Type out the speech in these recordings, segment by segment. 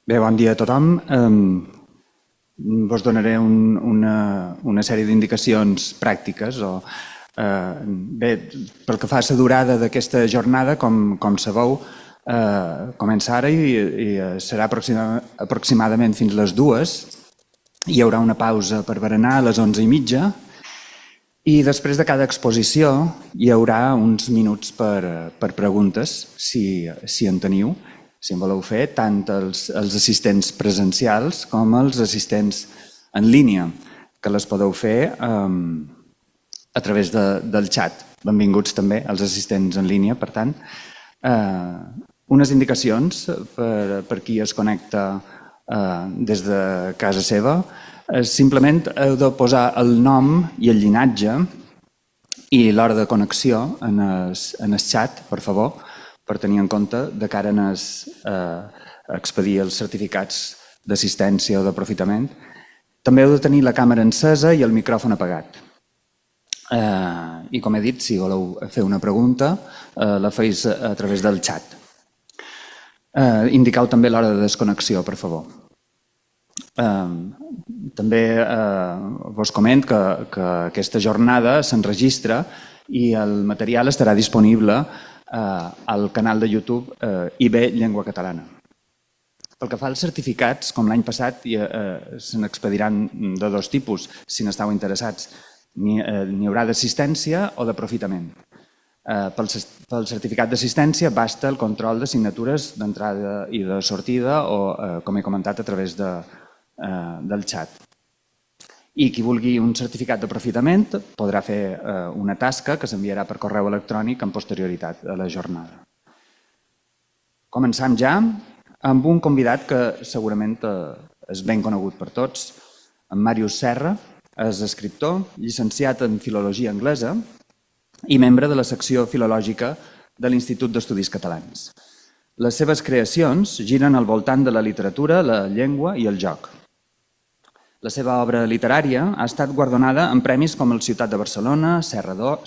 Bé, bon dia a tothom. Vos donaré una sèrie d'indicacions pràctiques. Bé, pel que fa a la durada d'aquesta jornada, com sabeu, comença ara i serà aproximadament fins les 2. Hi haurà una pausa per berenar a les 11:30 i després de cada exposició hi haurà uns minuts per preguntes, si en teniu, si en voleu fer, tant els assistents presencials com els assistents en línia, que les podeu fer a través del xat. Benvinguts també els assistents en línia, per tant. Unes indicacions per qui es connecta des de casa seva. Simplement heu de posar el nom i el llinatge i l'hora de connexió en el xat, per favor, per tenir en compte de cara a expedir els certificats d'assistència o d'aprofitament. També heu de tenir la càmera encesa i el micròfon apagat. I com he dit, si voleu fer una pregunta, la feis a través del xat. Indiqueu també l'hora de desconnexió, per favor. També vos comento que aquesta jornada s'enregistra i el material estarà disponible al canal de YouTube IB Llengua Catalana. Pel que fa als certificats, com l'any passat, se n'expediran de dos tipus, si n'esteu interessats. N'hi haurà d'assistència o d'aprofitament. Pel certificat d'assistència basta el control de signatures d'entrada i de sortida o, com he comentat, a través del xat. I qui vulgui un certificat d'aprofitament podrà fer una tasca que s'enviarà per correu electrònic amb posterioritat a la jornada. Començam ja amb un convidat que segurament és ben conegut per tots, en Màrius Serra. És escriptor, llicenciat en Filologia Anglesa i membre de la secció filològica de l'Institut d'Estudis Catalans. Les seves creacions giren al voltant de la literatura, la llengua i el joc. La seva obra literària ha estat guardonada amb premis com el Ciutat de Barcelona, Serra d'Or,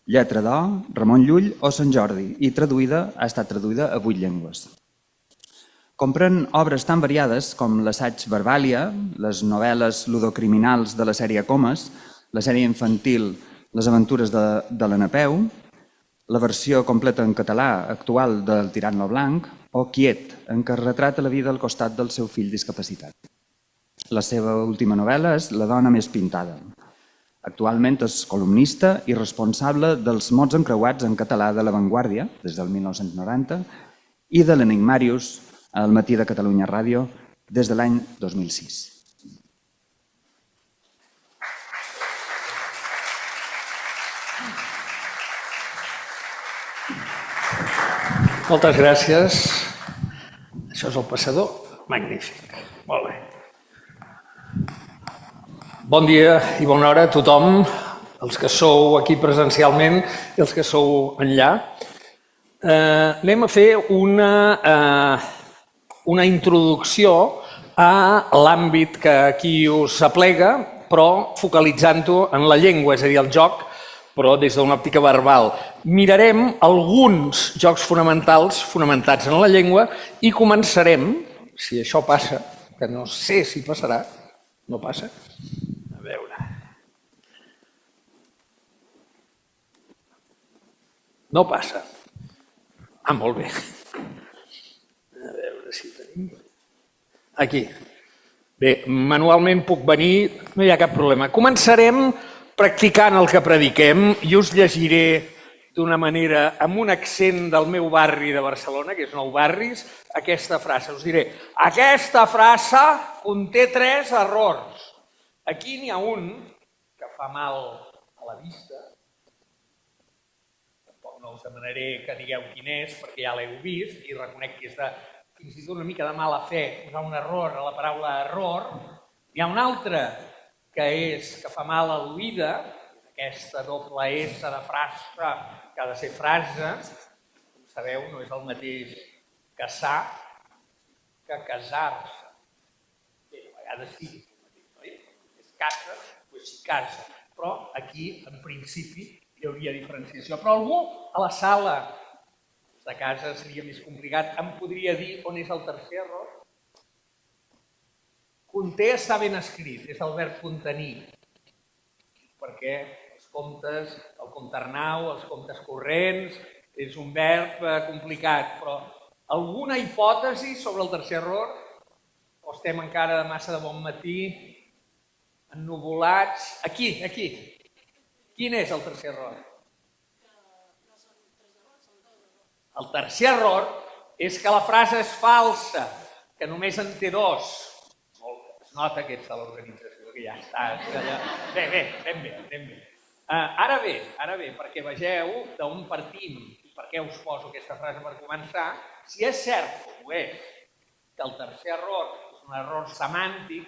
Lletra d'Or, Ramon Llull o Sant Jordi i ha estat traduïda a 8 llengües. Comprèn obres tan variades com l'assaig Verbàlia, les novel·les ludocriminals de la sèrie Comes, la sèrie infantil Les aventures de la Napeu, la versió completa en català actual del Tirant lo Blanc o Quiet, en què retrata la vida al costat del seu fill discapacitat. La seva última novel·la és La dona més pintada. Actualment és columnista i responsable dels mots encreuats en català de La Vanguardia, des del 1990, i de l'Enigmàrius, al Matí de Catalunya Ràdio, des de l'any 2006. Moltes gràcies. Això és el passador? Magnífic. Molt bé. Bon dia i bona hora a tothom, els que sou aquí presencialment i els que sou enllà. Anem a fer una introducció a l'àmbit que aquí us aplega, però focalitzant-ho en la llengua, és a dir, el joc, però des d'una òptica verbal. Mirarem alguns jocs fonamentals fonamentats en la llengua i començarem, si això passa, que no sé si passarà, no passa, a veure. No passa. Molt bé. A veure si tenim... Aquí. Bé, manualment puc venir, no hi ha cap problema. Començarem practicant el que prediquem i us llegiré d'una manera, amb un accent del meu barri de Barcelona, que és Nou Barris, aquesta frase. Us diré, aquesta frase conté 3 errors. Aquí n'hi ha un que fa mal a la vista. Tampoc no us demanaré que digueu quin és, perquè ja l'heu vist i reconec que és fins i tot una mica de mala fe posar un error a la paraula error. Hi ha un altre que fa mal a l'oïda, aquesta doble S de frase, que ha de ser frase, com sabeu, no és el mateix casar que casar-se. Bé, a vegades sí, oi? És casa, doncs sí, casa. Però aquí, en principi, hi hauria diferenciació. Però algú a la sala de casa seria més complicat. Em podria dir on és el tercer error? Conté està ben escrit, és el verb contenir, perquè els comptes, el compternau, els comptes corrents, és un verb complicat, però alguna hipòtesi sobre el tercer error? O estem encara de massa de bon matí, ennuvolats? Aquí. Quin és el tercer error? El tercer error és que la frase és falsa, que només en té dos. Es nota que ets de l'organització, que ja estàs. Ben bé. Ara bé, perquè vegeu d'on partim i per què us poso aquesta frase per començar, si és cert, com ho és, que el tercer error és un error semàntic,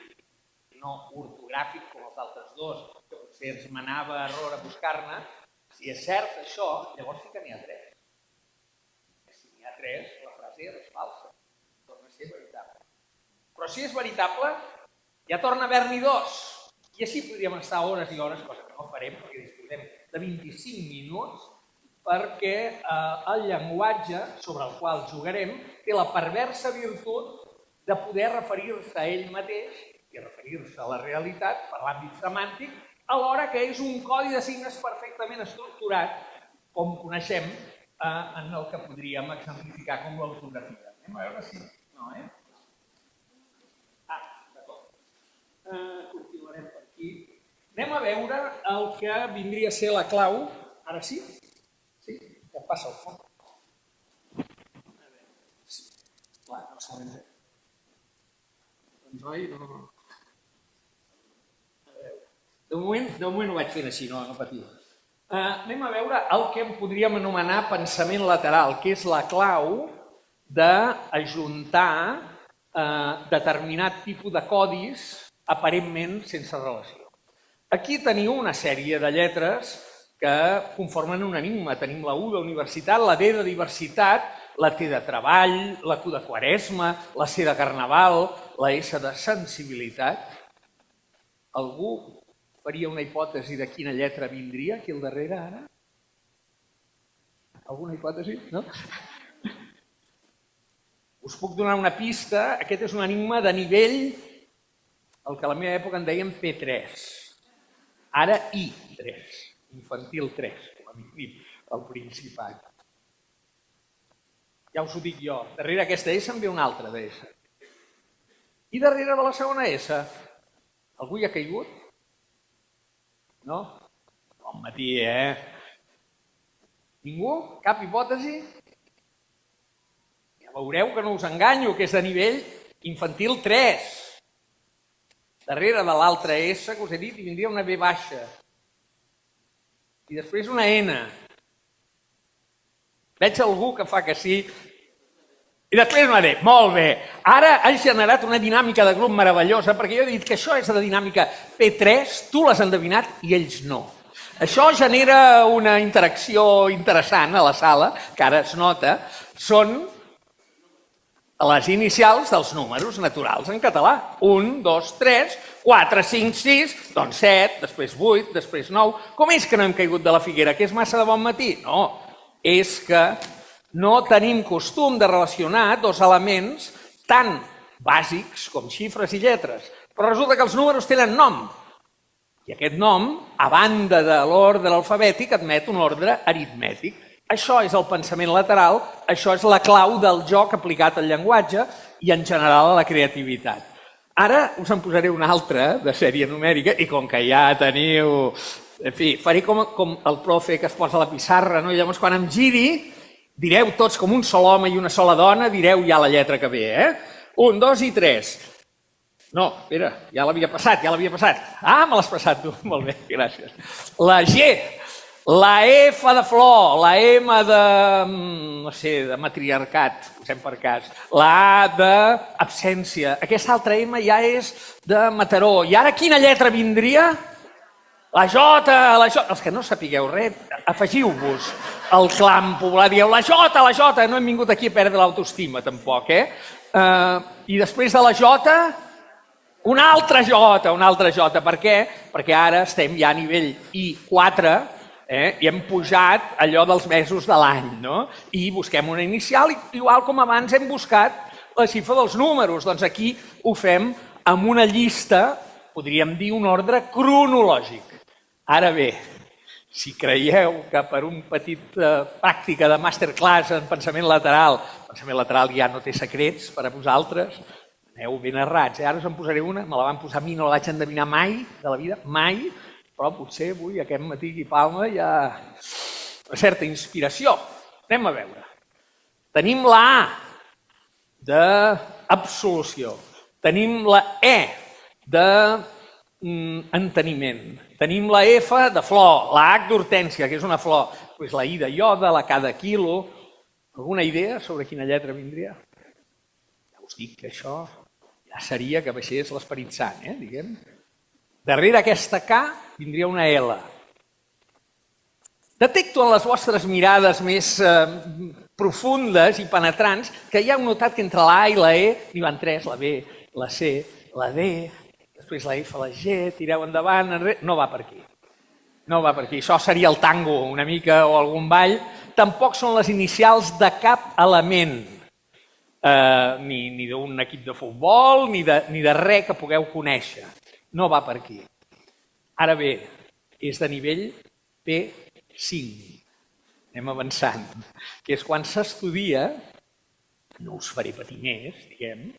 no ortogràfic com els altres dos, que potser ens manava error a buscar-ne, si és cert això, llavors sí que n'hi ha tres. Si n'hi ha tres, la frase és falsa, torna a ser veritable. Però si és veritable, ja torna a haver-n'hi dos. I així podríem estar hores i hores, cosa que no farem, perquè disposem de 25 minuts, perquè el llenguatge sobre el qual jugarem té la perversa virtut de poder referir-se a ell mateix i referir-se a la realitat per l'àmbit semàntic, alhora que és un codi de signes perfectament estructurat, com coneixem en el que podríem exemplificar com l'ortografia. Anem a veure si... No, d'acord. Continuarem per aquí. Anem a veure el que vindria a ser la clau. Ara sí? Sí? Ja passa el foc. A veure. Sí. Clar, no sabem bé. Doncs oi, no... A veure. De moment ho vaig fent així, no patiu. Anem a veure el que en podríem anomenar pensament lateral, que és la clau d'ajuntar determinat tipus de codis aparentment sense relació. Aquí teniu una sèrie de lletres que conformen un enigma. Tenim la U d'universitat, la D de diversitat, la T de treball, la Q de quaresma, la C de carnaval, la S de sensibilitat. Algú faria una hipòtesi de quina lletra vindria aquí al darrere ara? Alguna hipòtesi? No? Us puc donar una pista. Aquest és un enigma de nivell, el que a la meva època en dèiem P3. Ara I3, infantil 3, com a mínim, al Principat. Ja us ho dic jo, darrere aquesta S en ve una altra de S. I darrere de la segona S, algú hi ha caigut? No? Bon matí, Ningú? Cap hipòtesi? Ja veureu que no us enganyo, que és de nivell infantil 3. Darrere de l'altra S, que us he dit, hi vindria una B baixa. I després una N. Veig algú que fa que sí. I després una D. Molt bé. Ara has generat una dinàmica de grup meravellosa, perquè jo he dit que això és la dinàmica P3, tu l'has endevinat i ells no. Això genera una interacció interessant a la sala, que ara es nota, són les inicials dels números naturals en català. 1, 2, 3, 4, 5, 6, doncs 7, després 8, després 9. Com és que no hem caigut de la figuera? Que és massa de bon matí? No, és que no tenim costum de relacionar dos elements tan bàsics com xifres i lletres. Però resulta que els números tenen nom. I aquest nom, a banda de l'ordre alfabètic, admet un ordre aritmètic. Això és el pensament lateral, això és la clau del joc aplicat al llenguatge i en general a la creativitat. Ara us en posaré una altra de sèrie numèrica i com que ja teniu... En fi, faré com el profe que es posa a la pissarra, no? I llavors quan em giri, direu tots com un sol home i una sola dona, direu ja la lletra que ve, 1, 2 i 3. No, espera, ja l'havia passat. Ah, me l'has passat tu, molt bé, gràcies. La G. La F de flor, la M de, no sé, de matriarcat, posem per cas. La A d'absència. Aquesta altra M ja és de Mataró. I ara quina lletra vindria? La J, la J. Els que no sapigueu res, afegiu-vos el clam popular. Dieu la J. No hem vingut aquí a perdre l'autoestima, tampoc, I després de la J, una altra J. Per què? Perquè ara estem ja a nivell I4, i hem pujat allò dels mesos de l'any, no? I busquem una inicial, igual com abans hem buscat la xifra dels números. Doncs aquí ho fem amb una llista, podríem dir un ordre cronològic. Ara bé, si creieu que per un petit pràctica de masterclass en pensament lateral ja no té secrets per a vosaltres, aneu ben errats. Ara us en posaré una, me la van posar a mi, no la vaig endevinar mai de la vida, mai, però potser avui, aquest matí aquí a Palma, hi ha una certa inspiració. Anem a veure. Tenim la A d'absolució, tenim la E d'enteniment, tenim la F de flor, la H d'hortènsia, que és una flor, doncs la I de iode, la K de quilo. Alguna idea sobre quina lletra vindria? Ja us dic que això ja seria que baixés l'Esperit Sant, diguem. Darrere aquesta K vindria una L. Detecto en les vostres mirades més profundes i penetrants que ja heu notat que entre la A i la E n'hi van tres, la B, la C, la D, després la F, la G, tireu endavant, enrere. No va per aquí. No va per aquí. Això seria el tango, una mica, o algun ball. Tampoc són les inicials de cap element, ni d'un equip de futbol, ni de res que pugueu conèixer. No va per aquí. Ara bé, és de nivell P5. Anem avançant. Que és quan s'estudia, no us faré patir més, diguem,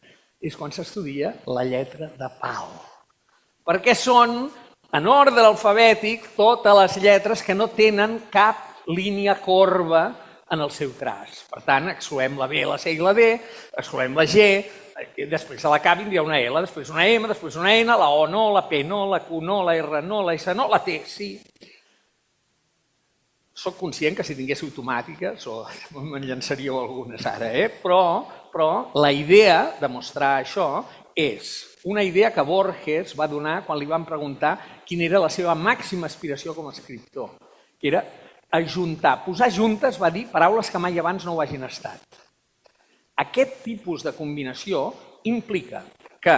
és quan s'estudia la lletra de pal. Perquè són, en ordre alfabètic, totes les lletres que no tenen cap línia corba en el seu traç. Per tant, excloem la B, la C i la D, excloem la G, després de la K vindria una L, després una M, després una N, la O no, la P no, la Q no, la R no, la S no, la T sí. Soc conscient que si tinguéssiu automàtiques me'n llançaríeu algunes ara, però la idea de mostrar això és una idea que Borges va donar quan li van preguntar quina era la seva màxima aspiració com a escriptor, que era ajuntar, posar juntes, va dir, paraules que mai abans no ho hagin estat. Aquest tipus de combinació implica que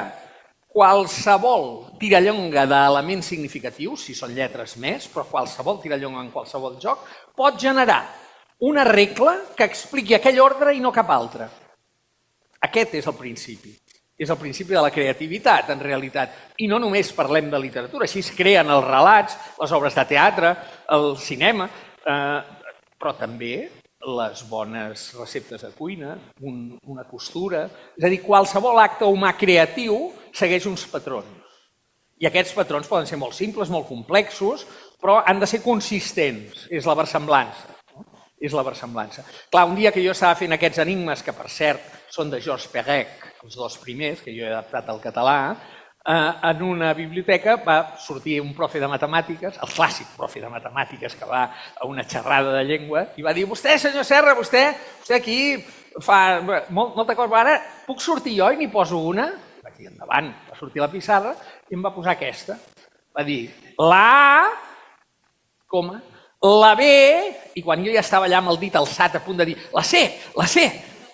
qualsevol tirallonga d'elements significatius, si són lletres més, però qualsevol tirallonga en qualsevol joc, pot generar una regla que expliqui aquell ordre i no cap altre. Aquest és el principi. És el principi de la creativitat, en realitat. I no només parlem de literatura, així es creen els relats, les obres de teatre, el cinema, però també les bones receptes de cuina, una costura. És a dir, qualsevol acte humà creatiu segueix uns patrons. I aquests patrons poden ser molt simples, molt complexos, però han de ser consistents. És la versemblança. És la versemblança. Clar, un dia que jo estava fent aquests enigmes, que per cert són de Georges Perec, els dos primers, que jo he adaptat al català, en una biblioteca va sortir un profe de matemàtiques, el clàssic profe de matemàtiques que va a una xerrada de llengua, i va dir, vostè, senyor Serra, vostè aquí fa molta cosa, ara puc sortir jo i n'hi poso una? Vaig dir, endavant, va sortir la pissarra i em va posar aquesta. Va dir, la A, coma, la B, i quan jo ja estava allà amb el dit alçat a punt de dir, la C,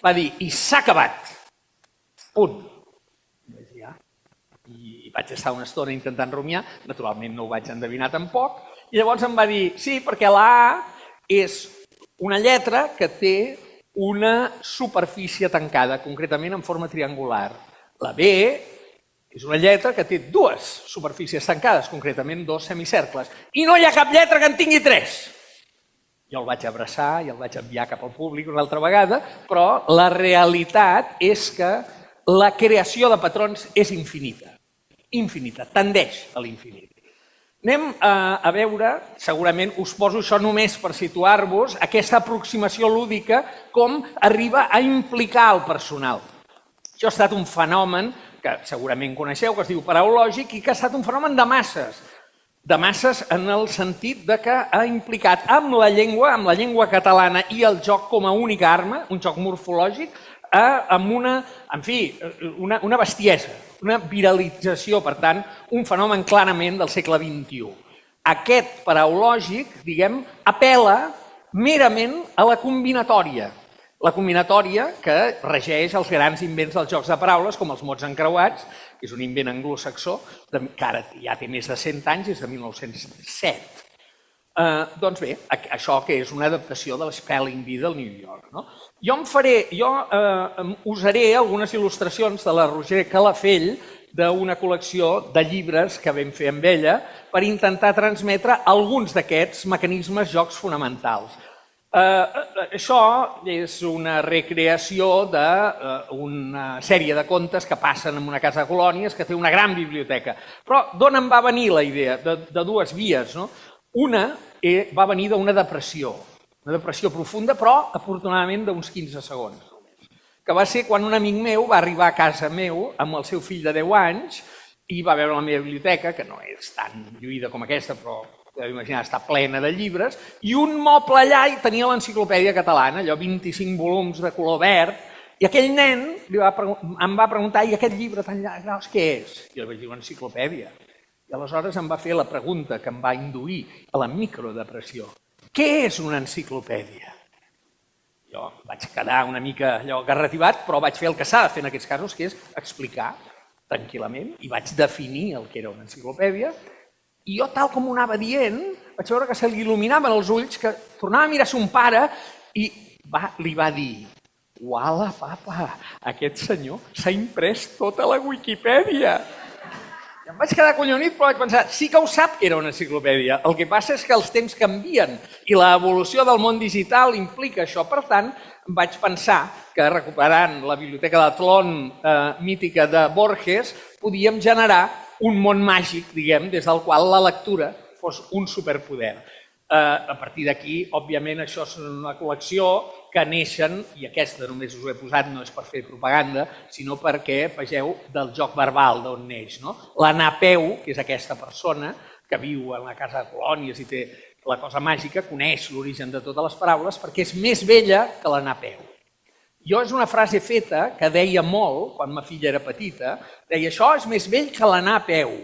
va dir, i s'ha acabat. Punt. I vaig estar una estona intentant rumiar, naturalment no ho vaig endevinar tampoc, i llavors em va dir, sí, perquè la A és una lletra que té una superfície tancada, concretament en forma triangular. La B és una lletra que té dues superfícies tancades, concretament dos semicercles, i no hi ha cap lletra que en tingui tres. Jo el vaig abraçar i el vaig enviar cap al públic una altra vegada, però la realitat és que la creació de patrons és infinita. Infinita, tendeix a l'infinit. Anem a veure, segurament us poso això només per situar-vos, aquesta aproximació lúdica, com arriba a implicar el personal. Això ha estat un fenomen que segurament coneixeu, que es diu paraulògic, i que ha estat un fenomen de masses en el sentit que ha implicat amb la llengua catalana i el joc com a única arma, un joc morfològic, amb una bestiesa, una viralització, per tant, un fenomen clarament del segle XXI. Aquest paraulògic, diguem, apel·la merament a la combinatòria. La combinatòria que regeix els grans invents dels jocs de paraules, com els mots encreuats, que és un invent anglosaxó, que ara ja té més de 100 anys, és de 1907. Doncs bé, això que és una adaptació de l'Spelling Bee del New York. Jo usaré algunes il·lustracions de la Roger Calafell, d'una col·lecció de llibres que vam fer amb ella per intentar transmetre alguns d'aquests mecanismes jocs fonamentals. Això és una recreació d'una sèrie de contes que passen en una casa de colònies que té una gran biblioteca. Però d'on em va venir la idea? De dues vies. Una va venir d'una depressió profunda, però afortunadament d'uns 15 segons, que va ser quan un amic meu va arribar a casa meu amb el seu fill de 10 anys i va veure la meva biblioteca, que no és tan lluïda com aquesta, però podeu imaginar, està plena de llibres, i un moble allà hi tenia l'enciclopèdia catalana, allò 25 volums de color verd, i aquell nen em va preguntar, i aquest llibre tan llarg, què és? I jo vaig dir, una enciclopèdia. I aleshores em va fer la pregunta que em va induir a la microdepressió. Què és una enciclopèdia? Jo vaig quedar una mica allò garrativat, però vaig fer el que s'ha de fer en aquests casos, que és explicar tranquil·lament, i vaig definir el que era una enciclopèdia, i jo, tal com ho anava dient, vaig veure que se li il·luminaven els ulls, que tornava a mirar son pare i li va dir: «Uala, papa, aquest senyor s'ha imprès tota la Wikipedia». I em vaig quedar collonit, però vaig pensar, sí que ho sap que era una enciclopèdia. El que passa és que els temps canvien i l'evolució del món digital implica això. Per tant, vaig pensar que recuperant la biblioteca de Tlön mítica de Borges, podíem generar un món màgic, diguem, des del qual la lectura fos un superpoder. A partir d'aquí, òbviament, això és una col·lecció que neixen, i aquesta només us ho he posat, no és per fer propaganda, sinó perquè vegeu del joc verbal d'on neix. La Napeu, que és aquesta persona que viu en la casa de colònies i té la cosa màgica, coneix l'origen de totes les paraules perquè és més vella que la Napeu. Jo és una frase feta que deia molt, quan ma filla era petita, deia això és més vell que l'anar a peu,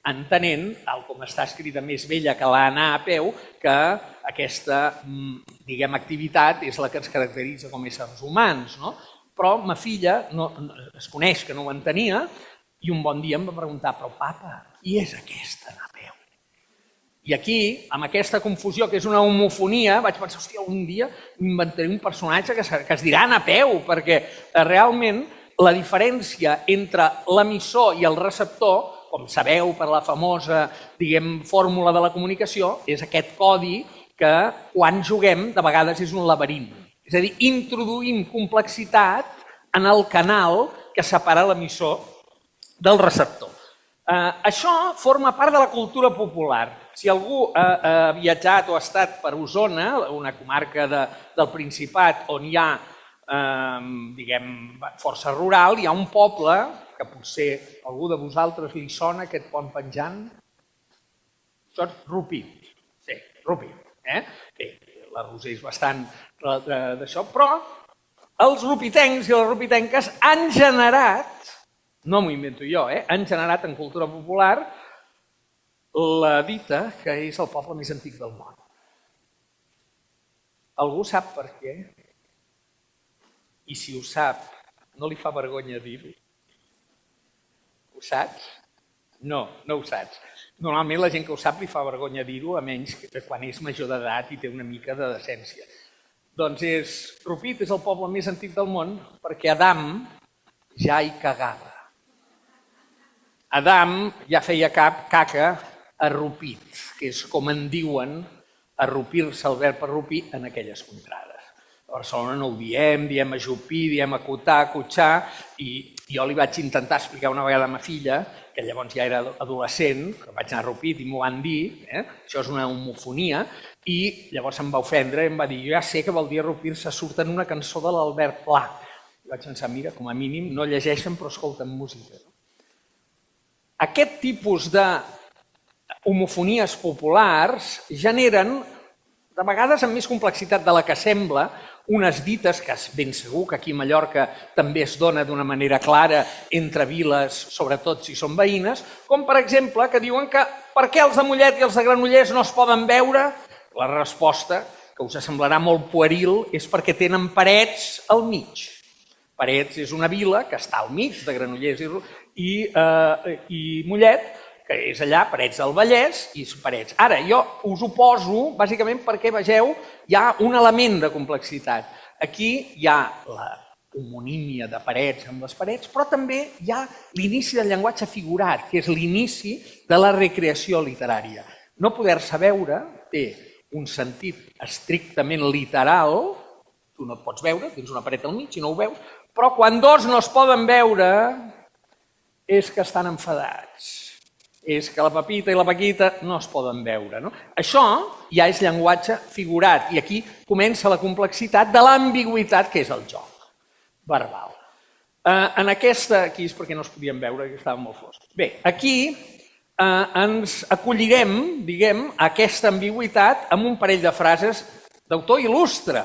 entenent, tal com està escrita més vella que l'anar a peu, que aquesta, diguem, activitat és la que ens caracteritza com a éssers humans. Però ma filla es coneix que no ho entenia i un bon dia em va preguntar, però papa, qui és aquesta anar a peu? I aquí, amb aquesta confusió, que és una homofonia, vaig pensar, hòstia, un dia m'inventaré un personatge que es dirà anar a peu, perquè realment la diferència entre l'emissor i el receptor, com sabeu per la famosa, diguem, fórmula de la comunicació, és aquest codi que quan juguem de vegades és un laberint. És a dir, introduïm complexitat en el canal que separa l'emissor del receptor. Això forma part de la cultura popular. Si algú ha viatjat o ha estat per Osona, una comarca del Principat on hi ha, diguem, força rural, hi ha un poble que potser algú de vosaltres li sona aquest pont penjant. Això és Rupit. Sí, Rupit. La Roser és bastant d'això, però els rupitencs i les rupitenques han generat, no m'ho invento jo, han generat en cultura popular la dita que és el poble més antic del món. Algú sap per què? I si ho sap, no li fa vergonya dir-ho? Ho saps? No, no ho saps. Normalment la gent que ho sap li fa vergonya dir-ho, a menys que quan és major d'edat i té una mica de decència. Doncs Rupit és el poble més antic del món perquè Adam ja hi cagava. Adam ja feia caca a Rupit, que és com en diuen arrupir-se, el verb arrupir, en aquelles contrades. A Barcelona no ho diem ajupir, diem acotar, acotxar, i jo li vaig intentar explicar una vegada a ma filla, que llavors ja era adolescent, que vaig anar a Rupit i m'ho van dir, això és una homofonia, i llavors em va ofendre i em va dir, jo ja sé que vol dir arrupir-se, surt en una cançó de l'Albert Pla. I vaig pensar, mira, com a mínim no llegeixen però escolten música. Aquest tipus de homofonies populars generen, de vegades amb més complexitat de la que sembla, unes dites que ben segur que aquí a Mallorca també es dona d'una manera clara entre viles, sobretot si són veïnes, com per exemple que diuen que per què els de Mollet i els de Granollers no es poden veure? La resposta, que us semblarà molt pueril, és perquè tenen Parets al mig. Parets és una vila que està al mig de Granollers i Mollet, que és allà, Parets del Vallès i Parets. Ara, jo us ho poso bàsicament perquè vegeu, hi ha un element de complexitat. Aquí hi ha homonímia de parets amb les parets, però també hi ha l'inici del llenguatge figurat, que és l'inici de la recreació literària. No poder-se veure té un sentit estrictament literal, tu no et pots veure, tens una paret al mig i no ho veus, però quan dos no es poden veure és que estan enfadats. És que la Pepita i la Paquita no es poden veure. Això ja és llenguatge figurat i aquí comença la complexitat de l'ambigüitat que és el joc verbal. En aquesta, aquí és perquè no es podien veure, que estava molt fosc. Bé, aquí ens acollirem, diguem, aquesta ambigüitat amb un parell de frases d'autor il·lustre.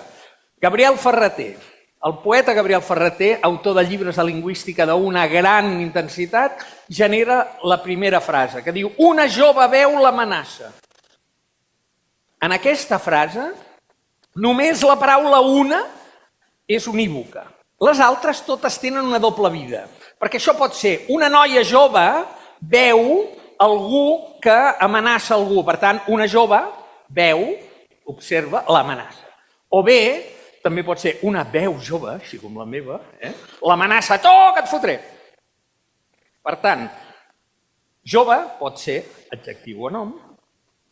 Gabriel Ferrater, el poeta Gabriel Ferrater, autor de llibres de lingüística d'una gran intensitat, genera la primera frase, que diu «Una jove veu l'amenaça». En aquesta frase, només la paraula una és unívoca. Les altres totes tenen una doble vida, perquè això pot ser una noia jove veu algú que amenaça algú. Per tant, una jove veu, observa l'amenaça. O bé, també pot ser una veu jove, així com la meva, l'amenaça, que et fotré. Per tant, jove pot ser adjectiu o nom,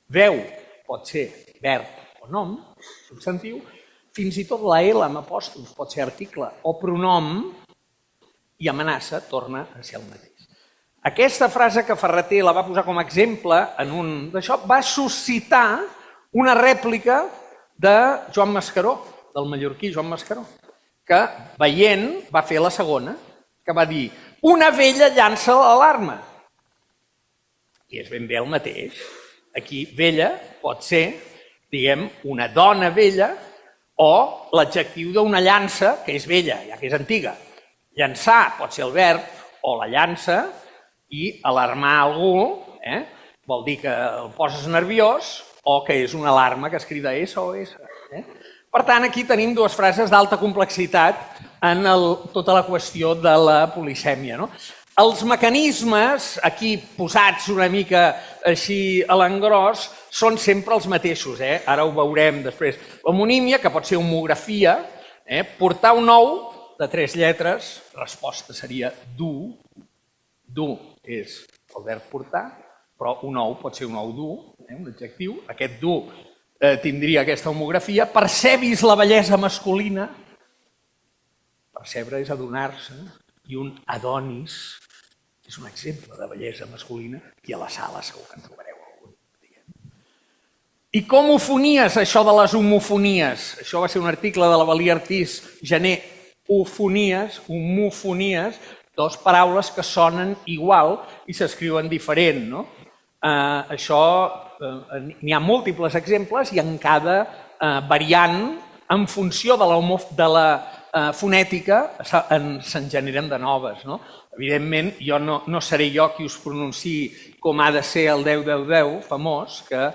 veu pot ser verb o nom, substantiu, fins i tot la L amb apòstrof pot ser article o pronom i amenaça torna a ser el mateix. Aquesta frase que Ferrater la va posar com a exemple en un d'això va suscitar una rèplica de Joan Mascaró, del mallorquí Joan Mascaró, que veient va fer la segona, que va dir una vella llança l'alarma. I és ben bé el mateix. Aquí vella pot ser, diguem, una dona vella o l'adjectiu d'una llança, que és vella, ja que és antiga. Llançar pot ser el verb o la llança i alarmar algú vol dir que el poses nerviós o que és una alarma que es crida SOS. Per tant, aquí tenim dues frases d'alta complexitat en tota la qüestió de la polisèmia. Els mecanismes, aquí posats una mica així a l'engròs, són sempre els mateixos. Ara ho veurem després. Homonímia, que pot ser homografia, portar un ou de 3 lletres, resposta seria dur. Dur és el verb portar, però un ou pot ser un ou dur, un adjectiu. Aquest dur tindria aquesta homografia. Percebis la bellesa masculina. Percebre és adonar-se. I un adonis és un exemple de bellesa masculina i a la sala segur que en trobareu algun. I com ofonies això de les homofonies? Això va ser un article de la Valí Artís, gener, ofonies, homofonies, dues paraules que sonen igual i s'escriuen diferent. Això, n'hi ha múltiples exemples i en cada variant, en funció de la fonètica, se'n generen de noves. Evidentment, no seré jo qui us pronunciï com ha de ser el 10-10-10 famós, que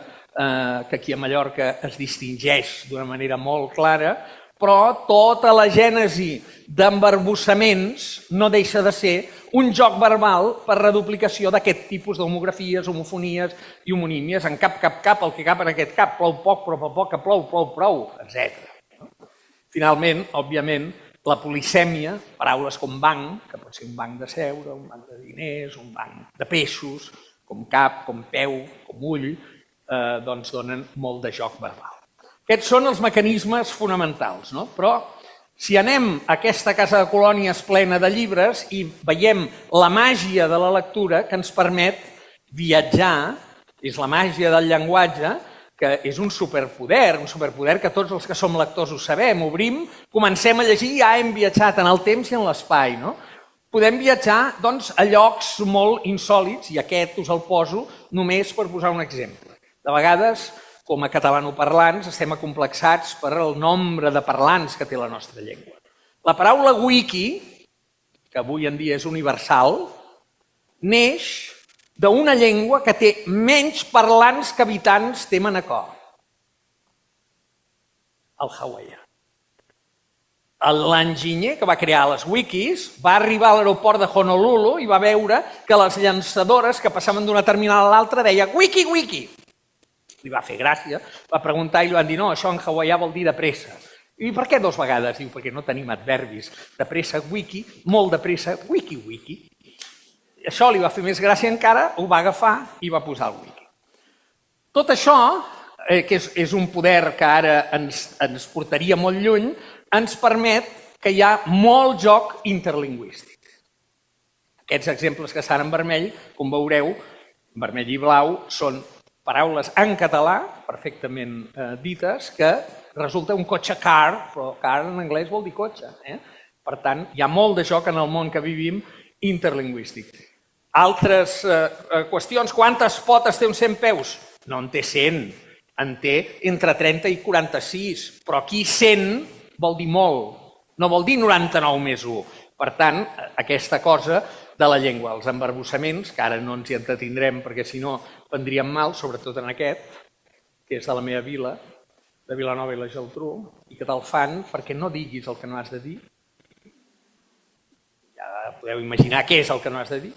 aquí a Mallorca es distingeix d'una manera molt clara, però tota la gènesi d'embarbussaments no deixa de ser un joc verbal per reduplicació d'aquest tipus d'homografies, homofonies i homonímies. En cap, el que cap en aquest cap, plou poc, però poc, que plou, prou, etc. Finalment, òbviament, la polisèmia, paraules com banc, que pot ser un banc de seure, un banc de diners, un banc de peixos, com cap, com peu, com ull, doncs donen molt de joc verbal. Aquests són els mecanismes fonamentals, però si anem a aquesta casa de colònies plena de llibres i veiem la màgia de la lectura que ens permet viatjar, és la màgia del llenguatge, que és un superpoder que tots els que som lectors ho sabem, obrim, comencem a llegir i ja hem viatjat en el temps i en l'espai. Podem viatjar a llocs molt insòlits, i aquest us el poso només per posar un exemple. De vegades, com a catalanoparlants, estem acomplexats per el nombre de parlants que té la nostra llengua. La paraula wiki, que avui en dia és universal, neix d'una llengua que té menys parlants que habitants té Manacor. El hawaià. L'enginyer que va crear les wikis va arribar a l'aeroport de Honolulu i va veure que les llançadores que passaven d'una terminal a l'altra deia wiki, wiki. Li va fer gràcia, va preguntar i li van dir no, això en hawaià vol dir de pressa. I per què 2 vegades? Diu, perquè no tenim adverbis. De pressa, wiki, molt de pressa, wiki. Això li va fer més gràcia encara, ho va agafar i va posar el wiki. Tot això, que és un poder que ara ens portaria molt lluny, ens permet que hi ha molt joc interlingüístic. Aquests exemples que estan en vermell, com veureu, vermell i blau, són paraules en català, perfectament dites, que resulta un cotxe car, però car en anglès vol dir cotxe. Per tant, hi ha molt de joc en el món que vivim interlingüístic. Altres qüestions, quantes potes té un 100 peus? No en té 100, en té entre 30 i 46, però aquí 100 vol dir molt, no vol dir 99 més 1. Per tant, aquesta cosa de la llengua, els embarbussaments, que ara no ens hi entretindrem perquè si no prendríem mal, sobretot en aquest, que és de la meva vila, de Vilanova i la Geltrú, i que te'l fan perquè no diguis el que no has de dir. Ja podeu imaginar què és el que no has de dir.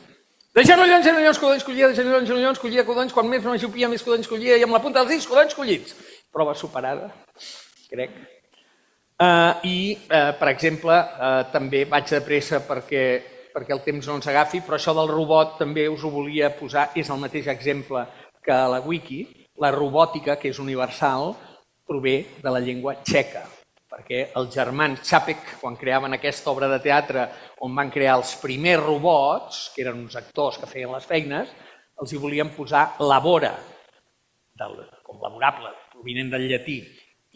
De genollons, genollons, codonys, collia, de genollons, genollons, collia, codonys, quan més m'ajupia, més codonys, collia, i amb la punta dels dits, codonys, collits. Prova superada, crec. I, per exemple, també vaig de pressa perquè el temps no ens agafi, però això del robot també us ho volia posar, és el mateix exemple que la wiki. La robòtica, que és universal, prové de la llengua txeca, perquè els germans Čapek, quan creaven aquesta obra de teatre on van crear els primers robots, que eren uns actors que feien les feines, els hi volien posar labora, com laborable, provinent del llatí,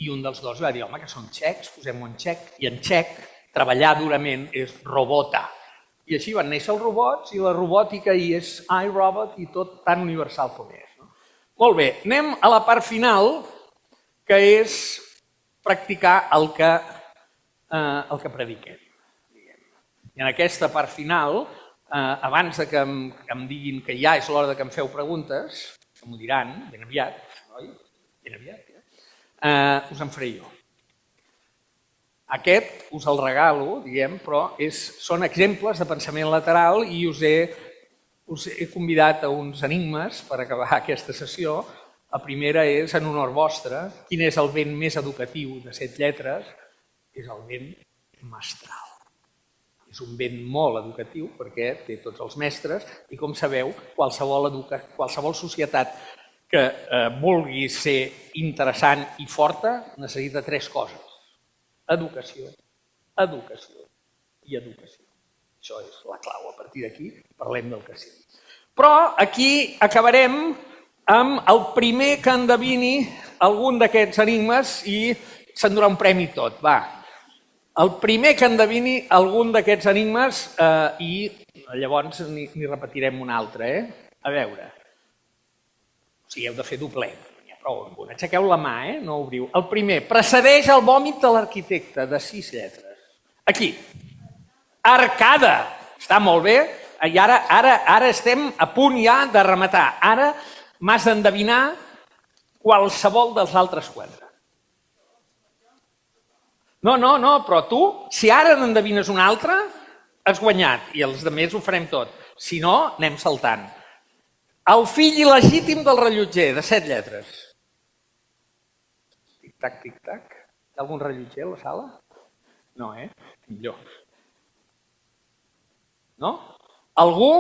i un dels dos va dir, home, que són txecs, posem-ho en txec, i en txec treballar durament és robota. I així van néixer els robots i la robòtica i és iRobot i tot tan universal com és. Molt bé, anem a la part final, que és practicar el que prediquem. I en aquesta part final, abans que em diguin que ja és l'hora que em feu preguntes, que m'ho diran ben aviat, oi? Ben aviat, us en faré jo. Aquest us el regalo, diguem, però són exemples de pensament lateral i us he convidat a uns enigmes per acabar aquesta sessió. La primera és en honor vostre. Quin és el vent més educatiu de 7 lletres? És el vent mestral. És un vent molt educatiu perquè té tots els mestres i, com sabeu, qualsevol societat que vulgui ser interessant i forta necessita 3 coses. Educació, educació i educació. Això és la clau. A partir d'aquí parlem del que sigui. Però aquí acabarem amb el primer que endevini algun d'aquests enigmes i s'endurà un premi tot. Va. El primer que endevini algun d'aquests enigmes i llavors n'hi repetirem un altre. A veure. O sigui, heu de fer doblet. Aixequeu la mà, no obriu. El primer, precedeix el vòmit de l'arquitecte, de 6 lletres. Aquí. Arcada. Està molt bé. I ara estem a punt ja de rematar. Ara m'has d'endevinar qualsevol dels altres 4. No, però tu, si ara n'endevines un altre, has guanyat i els altres ho farem tot. Si no, anem saltant. El fill il·legítim del rellotger, de 7 lletres. Tic-tac, tic-tac. Hi ha algun rellotger a la sala? No, millor. No? Algú?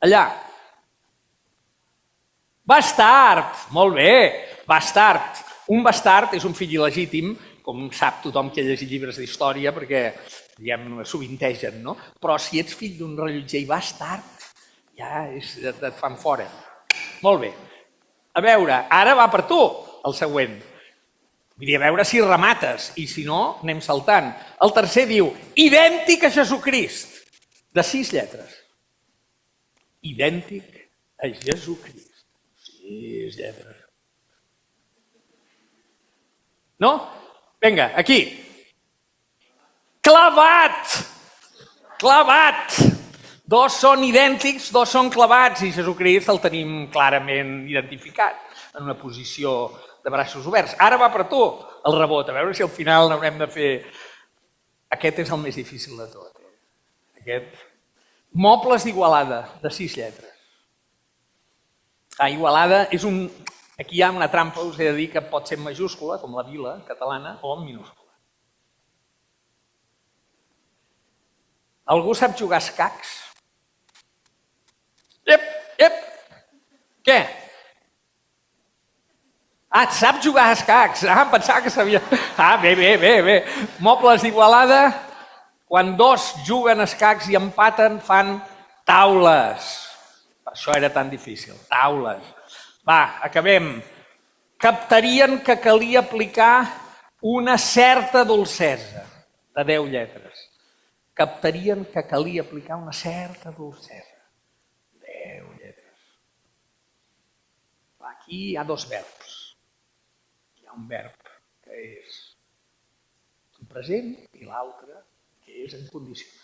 Allà. Bastard! Molt bé, bastard. Un bastard és un fill il·legítim, com sap tothom que ha llegit llibres d'història, perquè sovintegen, no? Però si ets fill d'un rellotger i bastard, ja et fan fora. Molt bé. A veure, ara va per tu, el següent. Vull dir, a veure si remates, i si no, anem saltant. El tercer diu, idèntic a Jesucrist, de 6 lletres. Idèntic a Jesucrist. 6 lletres. No? Vinga, aquí. Clavat! Clavat! 2 són idèntics, 2 són clavats, i Jesucrist el tenim clarament identificat, en una posició de braços oberts. Ara va per tu, el rebot, a veure si al final n'haurem de fer... Aquest és el més difícil de tot. Aquest... Mobles d'Igualada, de 6 lletres. Igualada és un... Aquí hi ha una trampa, us he de dir que pot ser en majúscula, com la vila catalana, o en minúscula. Algú sap jugar a escacs? Ep! Què? Ah, et sap jugar a escacs. Ah, pensava que sabia... Ah, bé. Mobles d'Igualada, quan dos juguen a escacs i empaten, fan taules. Per això era tan difícil, taules. Va, acabem. Captarien que calia aplicar una certa dolcesa, de 10 lletres. Captarien que calia aplicar una certa dolcesa. 10 lletres. Aquí hi ha dos verbs. Hi ha un verb que és en present i l'altre que és en condicional.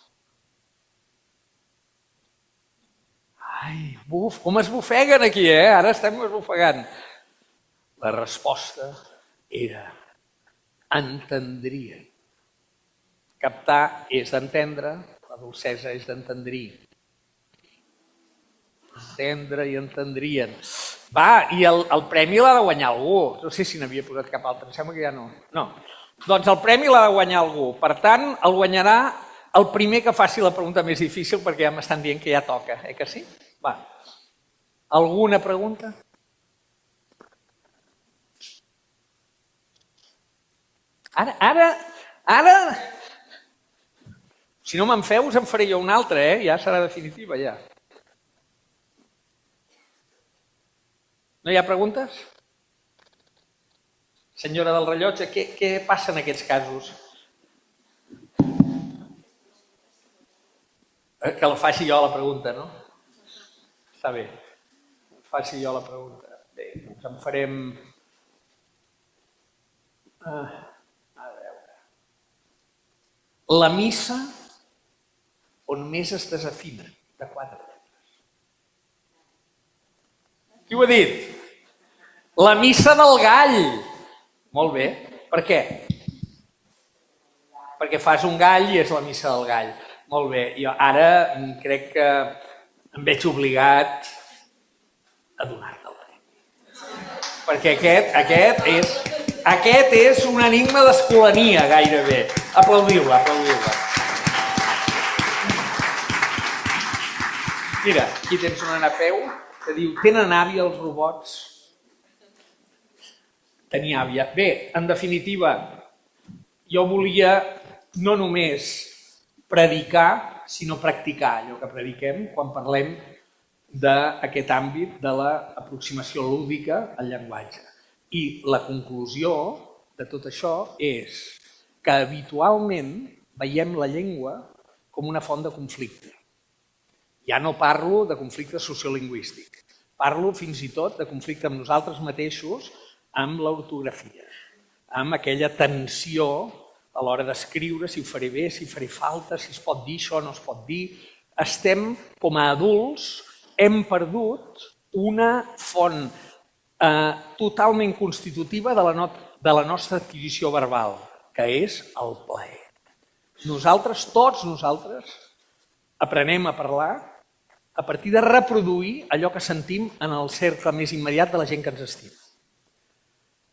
Ai, buf, com es bufeguen aquí, Ara estem esbufegant. La resposta era entendrien. Captar és d'entendre, la dolcesa és d'entendrir. Entendre i entendrien. Va, i el premi l'ha de guanyar algú. No sé si n'havia posat cap altre, em sembla que ja no. No. Doncs el premi l'ha de guanyar algú. Per tant, el guanyarà el primer que faci la pregunta més difícil, perquè ja m'estan dient que ja toca, que sí? Va. Alguna pregunta? Ara... Si no me'n feu, us en faré jo una altra, Ja serà definitiva, ja. No hi ha preguntes? Senyora del rellotge, què passa en aquests casos? Que la faci jo la pregunta, no? Està bé. Faci jo la pregunta. Bé, doncs en farem... A veure... La missa on més es desafina, de 4 lletres. Qui ho ha dit? La missa del gall. Molt bé. Per què? Perquè fas un gall i és la missa del gall. Molt bé. Jo ara crec que em veig obligat a donar-te el premi. Perquè aquest és un enigma d'escolania, gairebé. Aplaudiu-la. Mira, aquí tens una Napeu que diu: tenen àvia els robots? Tenir àvia. Bé, en definitiva, jo volia no només predicar, sinó practicar allò que prediquem quan parlem d'aquest àmbit de l'aproximació lúdica al llenguatge. I la conclusió de tot això és que habitualment veiem la llengua com una font de conflicte. Ja no parlo de conflicte sociolingüístic, parlo fins i tot de conflicte amb nosaltres mateixos, amb l'ortografia, amb aquella tensió a l'hora d'escriure, si ho faré bé, si faré falta, si es pot dir això, no es pot dir. Estem, com a adults, hem perdut una font totalment constitutiva de la nostra adquisició verbal, que és el plaer. Nosaltres, tots nosaltres, aprenem a parlar a partir de reproduir allò que sentim en el cercle més immediat de la gent que ens estima.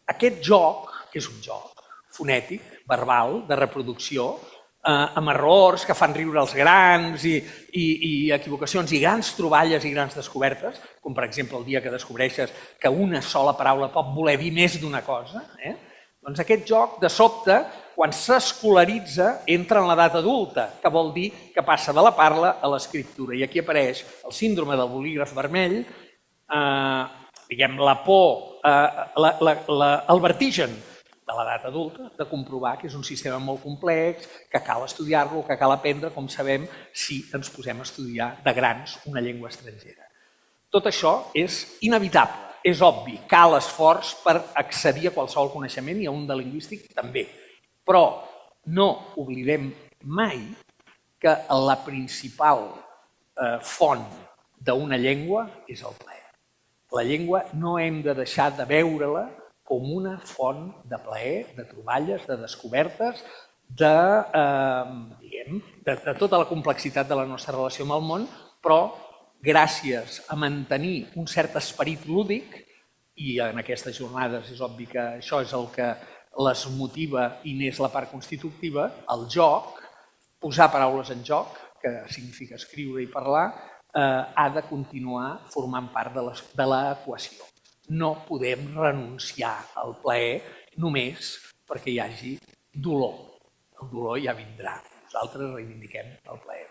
Aquest joc, que és un joc fonètic, verbal, de reproducció, amb errors que fan riure els grans i equivocacions i grans troballes i grans descobertes, com per exemple el dia que descobreixes que una sola paraula pot voler dir més d'una cosa, doncs aquest joc, de sobte, quan s'escolaritza, entra en l'edat adulta, que vol dir que passa de la parla a l'escriptura. I aquí apareix el síndrome del bolígraf vermell, diguem, la por, el vertigen de l'edat adulta, de comprovar que és un sistema molt complex, que cal estudiar-lo, que cal aprendre, com sabem, si ens posem a estudiar de grans una llengua estrangera. Tot això és inevitable, és obvi, cal esforç per accedir a qualsevol coneixement i a un de lingüístic també. Però no oblidem mai que la principal font d'una llengua és el plaer. La llengua no hem de deixar de veure-la com una font de plaer, de troballes, de descobertes, de tota la complexitat de la nostra relació amb el món, però gràcies a mantenir un cert esperit lúdic, i en aquestes jornades és obvi que això és el que les motiva i n'és la part constitutiva, el joc, posar paraules en joc, que significa escriure i parlar, ha de continuar formant part de l'equació. No podem renunciar al plaer només perquè hi hagi dolor. El dolor ja vindrà. Nosaltres reivindiquem el plaer.